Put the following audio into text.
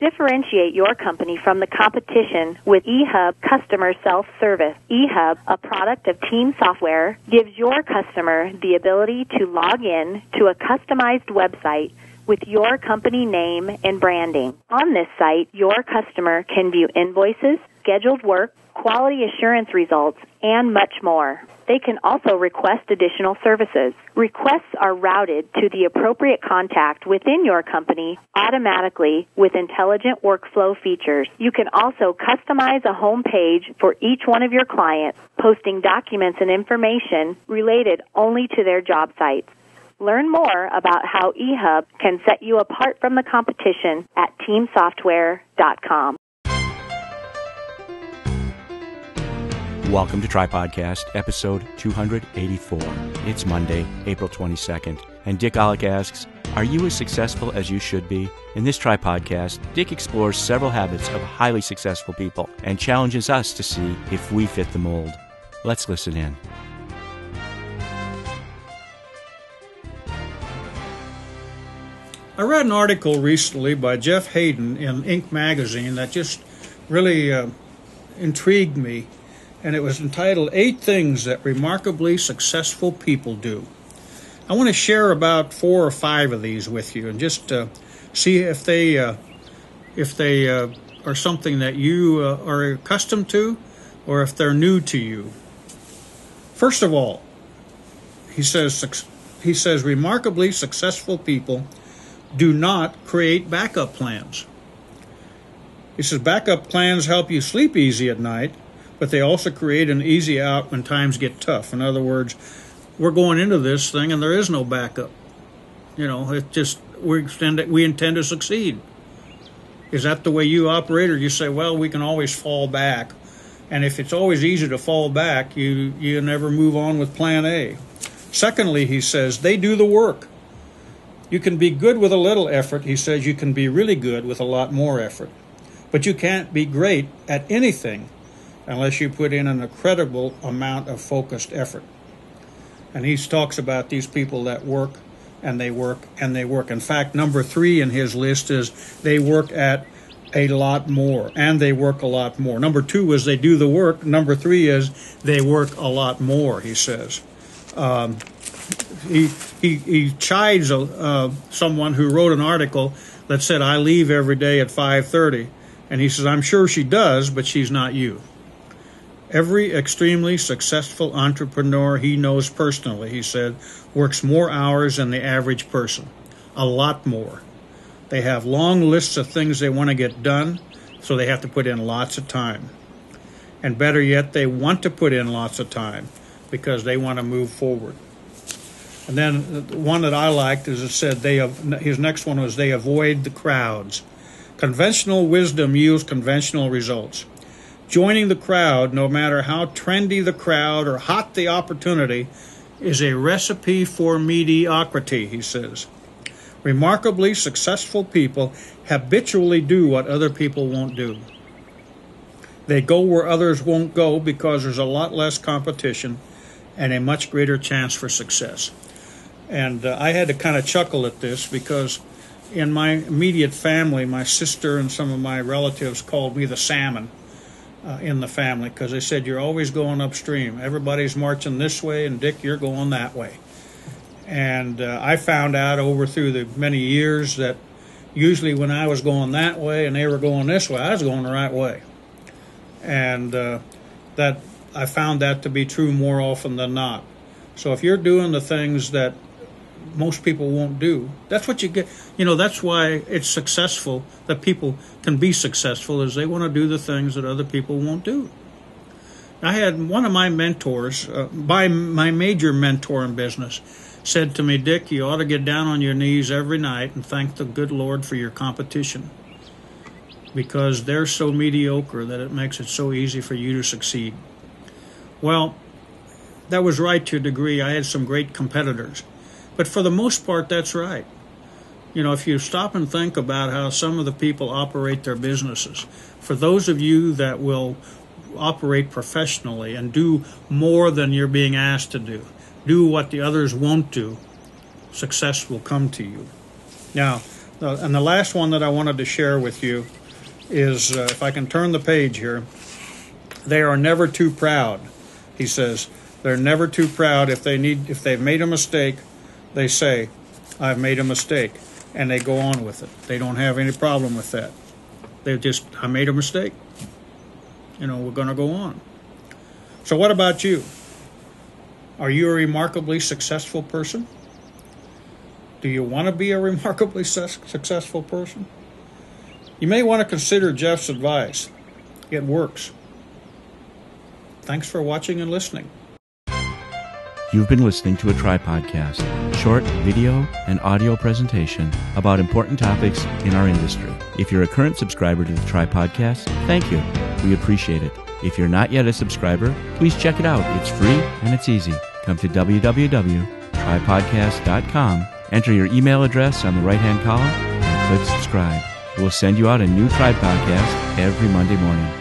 Differentiate your company from the competition with eHub Customer Self-Service. eHub, a product of Team Software, gives your customer the ability to log in to a customized website with your company name and branding. On this site, your customer can view invoices, scheduled work, quality assurance results, and much more. They can also request additional services. Requests are routed to the appropriate contact within your company automatically with intelligent workflow features. You can also customize a home page for each one of your clients, posting documents and information related only to their job sites. Learn more about how eHub can set you apart from the competition at teamsoftware.com. Welcome to Tripodcast, episode 284. It's Monday, April 22nd, and Dick Ollek asks, are you as successful as you should be? In this Tripodcast, Dick explores several habits of highly successful people and challenges us to see if we fit the mold. Let's listen in. I read an article recently by Jeff Hayden in Inc. magazine that just really intrigued me, and it was entitled 8 Things That Remarkably Successful People Do. I want to share about 4 or 5 of these with you and just see if they are something that you are accustomed to or if they're new to you. First of all, he says remarkably successful people do not create backup plans. He says backup plans help you sleep easy at night, but they also create an easy out when times get tough. In other words, we're going into this thing and there is no backup. You know, it just we intend to succeed. Is that the way you operate, or you say, well, we can always fall back? And if it's always easy to fall back, you never move on with plan A. Secondly, he says, they do the work. You can be good with a little effort. He says you can be really good with a lot more effort. But you can't be great at anything unless you put in an incredible amount of focused effort. And he talks about these people that work and they work and they work. In fact, number 3 in his list is they work at a lot more and they work a lot more. Number 2 is they do the work. Number 3 is they work a lot more, he says. He chides someone who wrote an article that said, I leave every day at 5:30. And he says, I'm sure she does, but she's not you. Every extremely successful entrepreneur he knows personally, he said, works more hours than the average person. A lot more. They have long lists of things they want to get done, so they have to put in lots of time. And better yet, they want to put in lots of time because they want to move forward. And then the one that I liked is it said his next one was they avoid the crowds. Conventional wisdom yields conventional results. Joining the crowd, no matter how trendy the crowd or hot the opportunity, is a recipe for mediocrity, he says. Remarkably successful people habitually do what other people won't do. They go where others won't go because there's a lot less competition and a much greater chance for success. And I had to kind of chuckle at this because in my immediate family, my sister and some of my relatives called me the salmon in the family because they said, you're always going upstream. Everybody's marching this way, and Dick, you're going that way. And I found out through the many years that usually when I was going that way and they were going this way, I was going the right way. And that I found that to be true more often than not. So if you're doing the things that most people won't do, that's what you get. You know, that's why it's successful, that people can be successful, is they want to do the things that other people won't do. I had one of my mentors, my major mentor in business, said to me, Dick, you ought to get down on your knees every night and thank the good Lord for your competition, because they're so mediocre that it makes it so easy for you to succeed. Well, that was right to a degree. I had some great competitors. But for the most part, that's right. You know, if you stop and think about how some of the people operate their businesses, for those of you that will operate professionally and do more than you're being asked to do what the others won't do, success will come to you. Now, And the last one that I wanted to share with you is, if I can turn the page here, they are never too proud. He says they're never too proud. If they've made a mistake, they say, I've made a mistake, and they go on with it. They don't have any problem with that. They just, I made a mistake. We're going to go on. So what about you? Are you a remarkably successful person? Do you want to be a remarkably successful person? You may want to consider Jeff's advice. It works. Thanks for watching and listening. You've been listening to a Tripodcast, short video and audio presentation about important topics in our industry. If you're a current subscriber to the Tripodcast, thank you. We appreciate it. If you're not yet a subscriber, please check it out. It's free and it's easy. Come to www.tripodcast.com, enter your email address on the right-hand column, and click subscribe. We'll send you out a new Tripodcast every Monday morning.